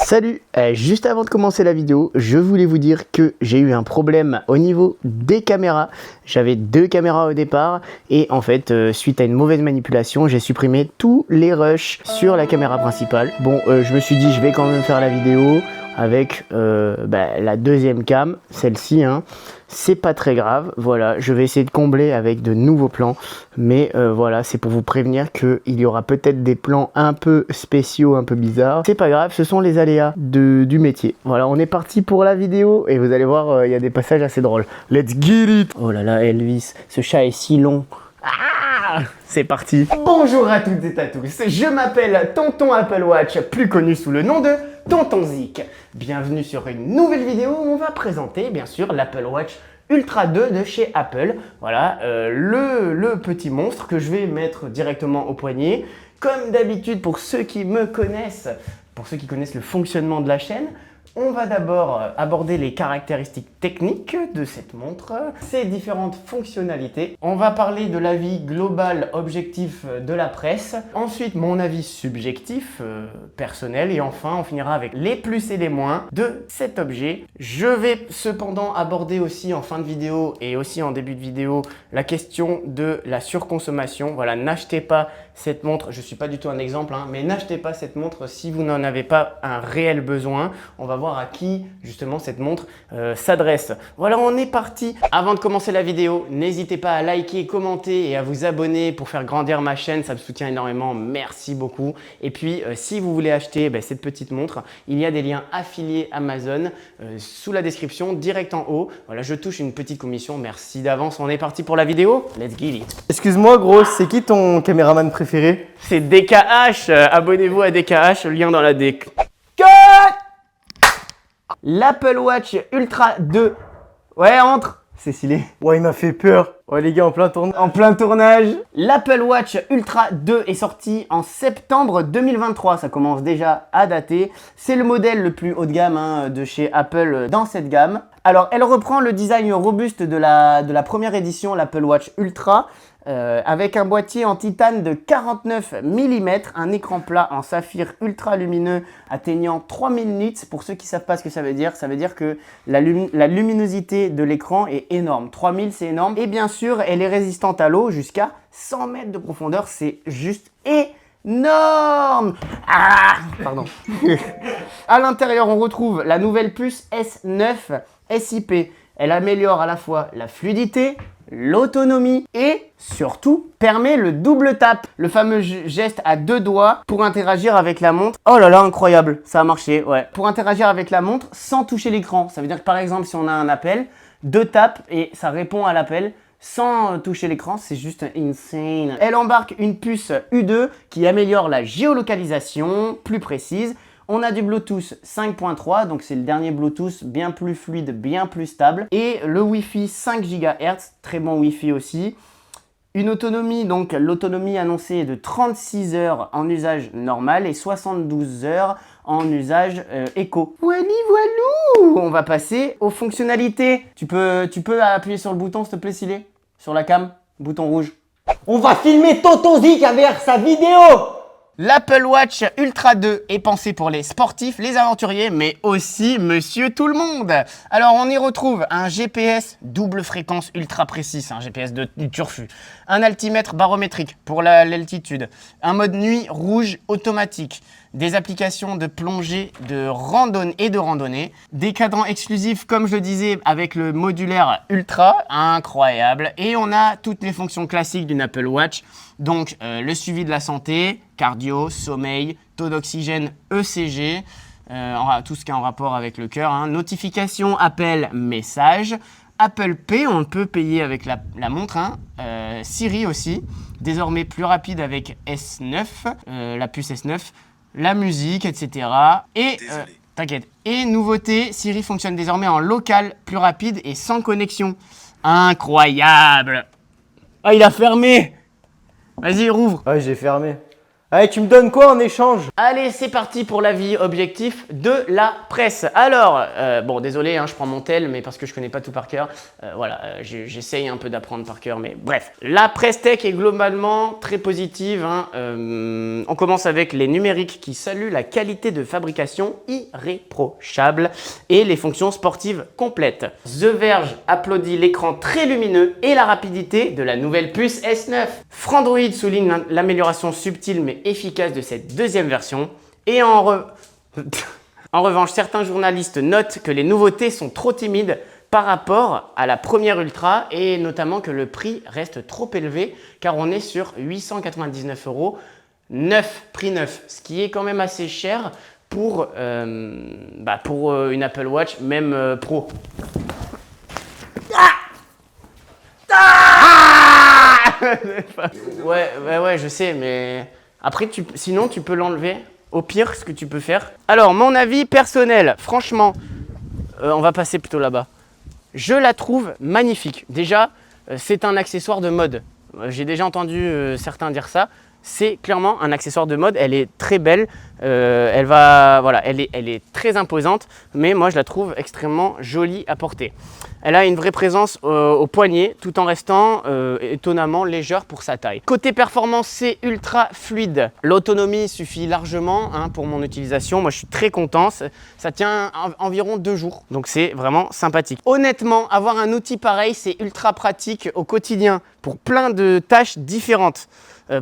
Salut, juste avant de commencer la vidéo, je voulais vous dire que j'ai eu un problème au niveau des caméras. J'avais 2 caméras au départ et en fait, suite à une mauvaise manipulation, j'ai supprimé tous les rushs sur la caméra principale. Bon, je me suis dit, je vais quand même faire la vidéo avec la deuxième cam, celle-ci, hein. C'est pas très grave, voilà, je vais essayer de combler avec de nouveaux plans, mais voilà, c'est pour vous prévenir qu'il y aura peut-être des plans un peu spéciaux, un peu bizarres. C'est pas grave, ce sont les aléas du métier. Voilà, on est parti pour la vidéo et vous allez voir, il y a des passages assez drôles. Let's get it! Oh là là, Elvis, ce chat est si long. Ah, c'est parti. Bonjour à toutes et à tous, je m'appelle Tonton Apple Watch, plus connu sous le nom de Tonton Zik. Bienvenue sur une nouvelle vidéo où on va présenter bien sûr l'Apple Watch Ultra 2 de chez Apple. Voilà, le petit monstre que je vais mettre directement au poignet. Comme d'habitude, pour ceux qui me connaissent, pour ceux qui connaissent le fonctionnement de la chaîne, on va d'abord aborder les caractéristiques techniques de cette montre, ses différentes fonctionnalités. On va parler de l'avis global objectif de la presse. Ensuite, mon avis subjectif, personnel. Et enfin, on finira avec les plus et les moins de cet objet. Je vais cependant aborder aussi en fin de vidéo et aussi en début de vidéo la question de la surconsommation. Voilà, n'achetez pas cette montre. Je ne suis pas du tout un exemple, hein, mais n'achetez pas cette montre si vous n'en avez pas un réel besoin. On va voir à qui justement cette montre s'adresse. Voilà, on est parti. Avant de commencer la vidéo, n'hésitez pas à liker, commenter et à vous abonner pour faire grandir ma chaîne. Ça me soutient énormément. Merci beaucoup. Et puis, si vous voulez acheter cette petite montre, il y a des liens affiliés Amazon sous la description, direct en haut. Voilà, je touche une petite commission. Merci d'avance. On est parti pour la vidéo. Let's get it. Excuse-moi gros, c'est qui ton caméraman préféré? C'est DKH. Abonnez-vous à DKH, lien dans la déc. L'Apple Watch Ultra 2. Ouais, entre. C'est stylé. Ouais, il m'a fait peur. Ouais les gars, en plein tournage. En plein tournage. L'Apple Watch Ultra 2 est sorti en septembre 2023. Ça commence déjà à dater. C'est le modèle le plus haut de gamme de chez Apple dans cette gamme. Alors, elle reprend le design robuste de la première édition, l'Apple Watch Ultra. Avec un boîtier en titane de 49 mm, un écran plat en saphir ultra lumineux atteignant 3000 nits. Pour ceux qui ne savent pas ce que ça veut dire que la luminosité de l'écran est énorme. 3000 c'est énorme. Et bien sûr, elle est résistante à l'eau jusqu'à 100 mètres de profondeur. C'est juste énorme. Ah, pardon. À l'intérieur, on retrouve la nouvelle puce S9 SiP. Elle améliore à la fois la fluidité, l'autonomie et surtout permet le double tap, le fameux geste à 2 doigts pour interagir avec la montre. Oh là là, incroyable, ça a marché, ouais. Pour interagir avec la montre sans toucher l'écran. Ça veut dire que par exemple, si on a un appel, 2 tapes et ça répond à l'appel sans toucher l'écran, c'est juste insane. Elle embarque une puce U2 qui améliore la géolocalisation, plus précise. On a du Bluetooth 5.3, donc c'est le dernier Bluetooth, bien plus fluide, bien plus stable. Et le Wi-Fi 5 GHz, très bon Wi-Fi aussi. Une autonomie, donc l'autonomie annoncée est de 36 heures en usage normal et 72 heures en usage éco. Voilà, voilou. On va passer aux fonctionnalités. Tu peux appuyer sur le bouton, s'il te plaît, Silé? Sur la cam, bouton rouge. On va filmer Tonton Zik avec sa vidéo. L'Apple Watch Ultra 2 est pensé pour les sportifs, les aventuriers, mais aussi monsieur tout le monde. Alors on y retrouve un GPS double fréquence ultra précis, un GPS du turfu, un altimètre barométrique pour l'altitude, un mode nuit rouge automatique, des applications de plongée, de randonnée, des cadrans exclusifs comme je le disais avec le modulaire Ultra, incroyable. Et on a toutes les fonctions classiques d'une Apple Watch, donc le suivi de la santé, cardio, sommeil, taux d'oxygène ECG, tout ce qui est en rapport avec le cœur, notification, appel, message, Apple Pay, on peut payer avec la montre, Siri aussi, désormais plus rapide avec S9, la puce S9, la musique, etc. Et t'inquiète. Et nouveauté, Siri fonctionne désormais en local, plus rapide et sans connexion. Incroyable. Ah, il a fermé. Vas-y, rouvre. Ouais, j'ai fermé. Allez, tu me donnes quoi en échange? Allez, c'est parti pour l'avis objectif de la presse. Alors, bon, désolé, hein, je prends mon tel, mais parce que je connais pas tout par cœur. Voilà, j'essaye un peu d'apprendre par cœur, mais bref. La presse tech est globalement très positive. Hein. On commence avec les numériques qui saluent la qualité de fabrication irréprochable et les fonctions sportives complètes. The Verge applaudit l'écran très lumineux et la rapidité de la nouvelle puce S9. Frandroid souligne l'amélioration subtile mais efficace de cette deuxième version. Et en revanche, certains journalistes notent que les nouveautés sont trop timides par rapport à la première Ultra et notamment que le prix reste trop élevé car on est sur 899 €, prix neuf, ce qui est quand même assez cher pour une Apple Watch, même Pro. Ouais, je sais, mais après, sinon, tu peux l'enlever. Au pire, ce que tu peux faire. Alors, mon avis personnel, franchement, on va passer plutôt là-bas. Je la trouve magnifique. Déjà, c'est un accessoire de mode. J'ai déjà entendu certains dire ça. C'est clairement un accessoire de mode. Elle est très belle. Elle est très imposante, mais moi je la trouve extrêmement jolie à porter. Elle a une vraie présence au poignet tout en restant étonnamment légère pour sa taille. Côté performance, c'est ultra fluide. L'autonomie suffit largement hein, pour mon utilisation. Moi je suis très content. Ça tient environ 2 jours, donc c'est vraiment sympathique. Honnêtement, avoir un outil pareil, c'est ultra pratique au quotidien pour plein de tâches différentes.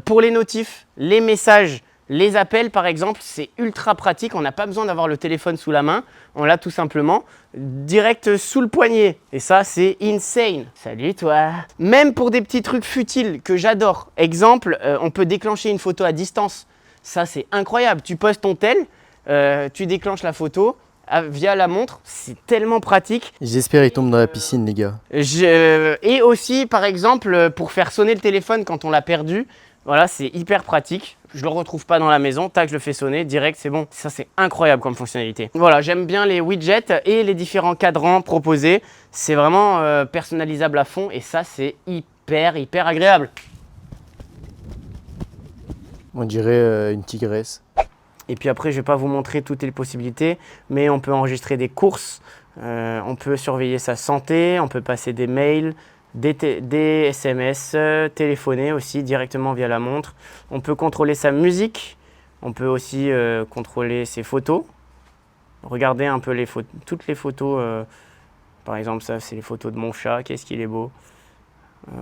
Pour les notifs, les messages, les appels par exemple, c'est ultra pratique. On n'a pas besoin d'avoir le téléphone sous la main. On l'a tout simplement direct sous le poignet. Et ça, c'est insane. Salut toi. Même pour des petits trucs futiles que j'adore. Exemple, on peut déclencher une photo à distance. Ça, c'est incroyable. Tu poses ton tel, tu déclenches la photo via la montre. C'est tellement pratique. J'espère qu'il tombe dans la piscine, les gars. Et aussi, par exemple, pour faire sonner le téléphone quand on l'a perdu. Voilà, c'est hyper pratique. Je ne le retrouve pas dans la maison. Tac, je le fais sonner direct, c'est bon. Ça, c'est incroyable comme fonctionnalité. Voilà, j'aime bien les widgets et les différents cadrans proposés. C'est vraiment personnalisable à fond et ça, c'est hyper agréable. On dirait une tigresse. Et puis après, je ne vais pas vous montrer toutes les possibilités, mais on peut enregistrer des courses, on peut surveiller sa santé, on peut passer des mails, des SMS, téléphoner aussi directement via la montre. On peut contrôler sa musique, on peut aussi contrôler ses photos. Regardez un peu toutes les photos. Par exemple, ça, c'est les photos de mon chat. Qu'est-ce qu'il est beau.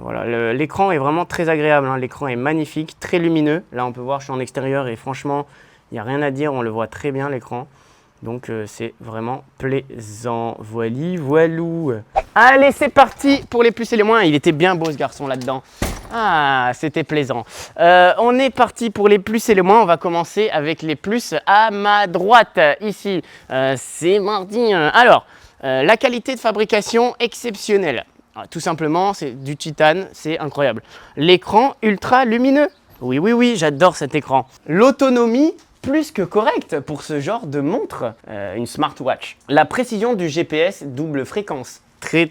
Voilà, l'écran est vraiment très agréable. Hein. L'écran est magnifique, très lumineux. Là, on peut voir, je suis en extérieur et franchement, il n'y a rien à dire. On le voit très bien, l'écran. Donc, c'est vraiment plaisant. Voilou. Allez, c'est parti pour les plus et les moins. Il était bien beau, ce garçon, là-dedans. Ah, c'était plaisant. On est parti pour les plus et les moins. On va commencer avec les plus à ma droite, ici. C'est mardi. Alors, la qualité de fabrication exceptionnelle. Tout simplement, c'est du titane, c'est incroyable. L'écran ultra lumineux. Oui, j'adore cet écran. L'autonomie plus que correcte pour ce genre de montre, une smartwatch. La précision du GPS double fréquence. Très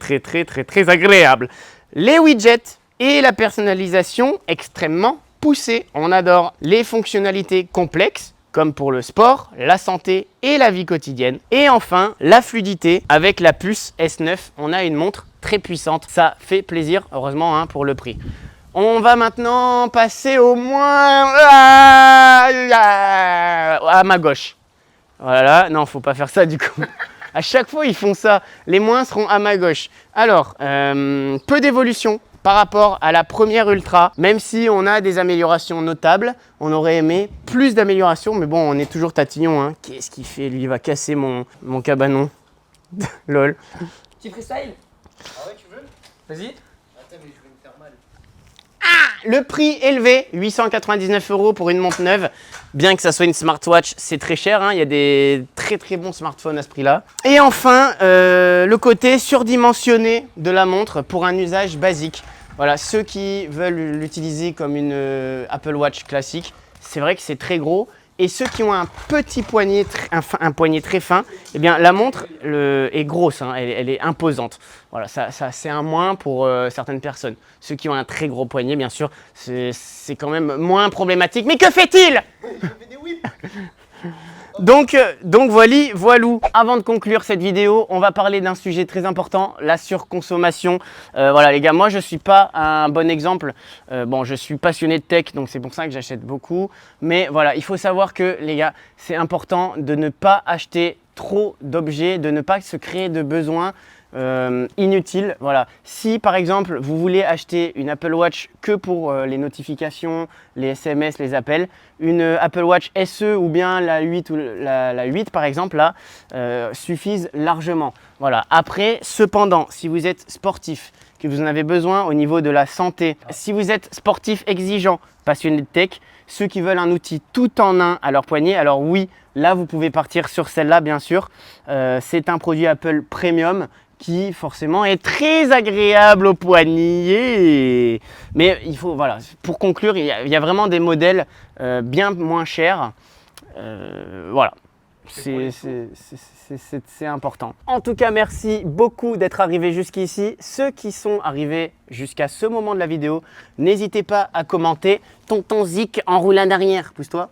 agréable. Les widgets et la personnalisation extrêmement poussée. On adore les fonctionnalités complexes, comme pour le sport, la santé et la vie quotidienne. Et enfin, la fluidité avec la puce S9. On a une montre très puissante. Ça fait plaisir, heureusement, hein, pour le prix. On va maintenant passer au moins à ma gauche. Voilà, non, faut pas faire ça du coup. À chaque fois, ils font ça. Les moins seront à ma gauche. Alors, peu d'évolution par rapport à la première Ultra. Même si on a des améliorations notables, on aurait aimé plus d'améliorations. Mais bon, on est toujours tatillon. Hein. Qu'est-ce qu'il fait? Lui, il va casser mon cabanon. Lol. Petit freestyle. Ah ouais, tu veux? Vas-y. Attends, mais je vais me faire mal. Le prix élevé, 899 € pour une montre neuve. Bien que ça soit une smartwatch, c'est très cher. Hein. Il y a des très bons smartphones à ce prix-là. Et enfin, le côté surdimensionné de la montre pour un usage basique. Voilà, ceux qui veulent l'utiliser comme une Apple Watch classique, c'est vrai que c'est très gros Et ceux qui ont un petit poignet, un poignet très fin, eh bien la montre est grosse, hein, elle est imposante. Voilà, ça c'est un moins pour certaines personnes. Ceux qui ont un très gros poignet, bien sûr, c'est quand même moins problématique. Mais que fait-il? Donc voilou. Avant de conclure cette vidéo, on va parler d'un sujet très important, la surconsommation. Voilà les gars, moi je suis pas un bon exemple. Bon, je suis passionné de tech, donc c'est pour ça que j'achète beaucoup. Mais voilà, il faut savoir que les gars, c'est important de ne pas acheter trop d'objets, de ne pas se créer de besoins inutile. Voilà. Si par exemple vous voulez acheter une Apple Watch que pour les notifications, les SMS, les appels, une Apple Watch SE ou bien la 8 ou la 8 par exemple là suffisent largement. Voilà. Après, cependant, si vous êtes sportif, que vous en avez besoin au niveau de la santé, si vous êtes sportif exigeant, passionné de tech, ceux qui veulent un outil tout en un à leur poignet, alors oui, là vous pouvez partir sur celle-là bien sûr. C'est un produit Apple Premium qui forcément est très agréable au poignet. Mais il faut, voilà, pour conclure, il y a vraiment des modèles bien moins chers. Voilà, c'est important. En tout cas, merci beaucoup d'être arrivé jusqu'ici. Ceux qui sont arrivés jusqu'à ce moment de la vidéo, n'hésitez pas à commenter. Tonton Zik enroule en arrière, pousse-toi.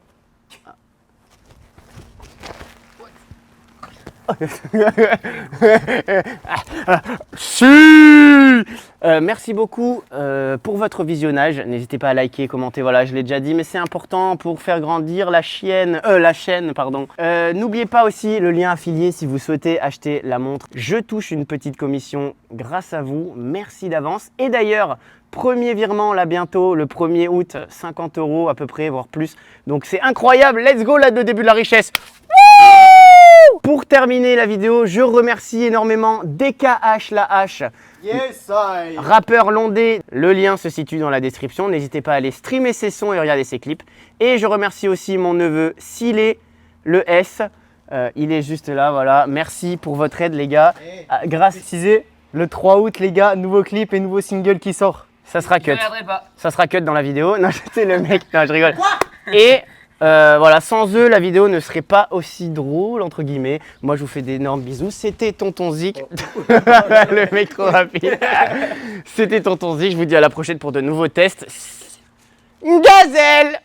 Si merci beaucoup pour votre visionnage. N'hésitez pas à liker, commenter. Voilà, je l'ai déjà dit, mais c'est important pour faire grandir la chaîne. Pardon. N'oubliez pas aussi le lien affilié si vous souhaitez acheter la montre. Je touche une petite commission grâce à vous. Merci d'avance. Et d'ailleurs, premier virement là bientôt, le 1er août, 50 € à peu près, voire plus. Donc c'est incroyable. Let's go là, le début de la richesse. Pour terminer la vidéo, je remercie énormément DKH la H, Yes, I. rappeur londais. Le lien se situe dans la description. N'hésitez pas à aller streamer ses sons et regarder ses clips. Et je remercie aussi mon neveu Silé, le S. Il est juste là, voilà. Merci pour votre aide, les gars. Grâce, le 3 août, les gars, nouveau clip et nouveau single qui sort. Ça sera cut. Ça sera cut dans la vidéo. Non, c'est le mec. Non, je rigole. Et voilà, sans eux, la vidéo ne serait pas aussi drôle, entre guillemets. Moi, je vous fais d'énormes bisous. C'était Tonton Zik. Le mec trop rapide. C'était Tonton Zik. Je vous dis à la prochaine pour de nouveaux tests. Une gazelle.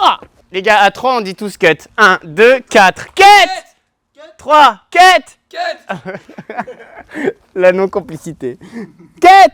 Ah, les gars, à 3, on dit tous cut. 1, 2, 4. Cut 3, cut. La non-complicité. Cut.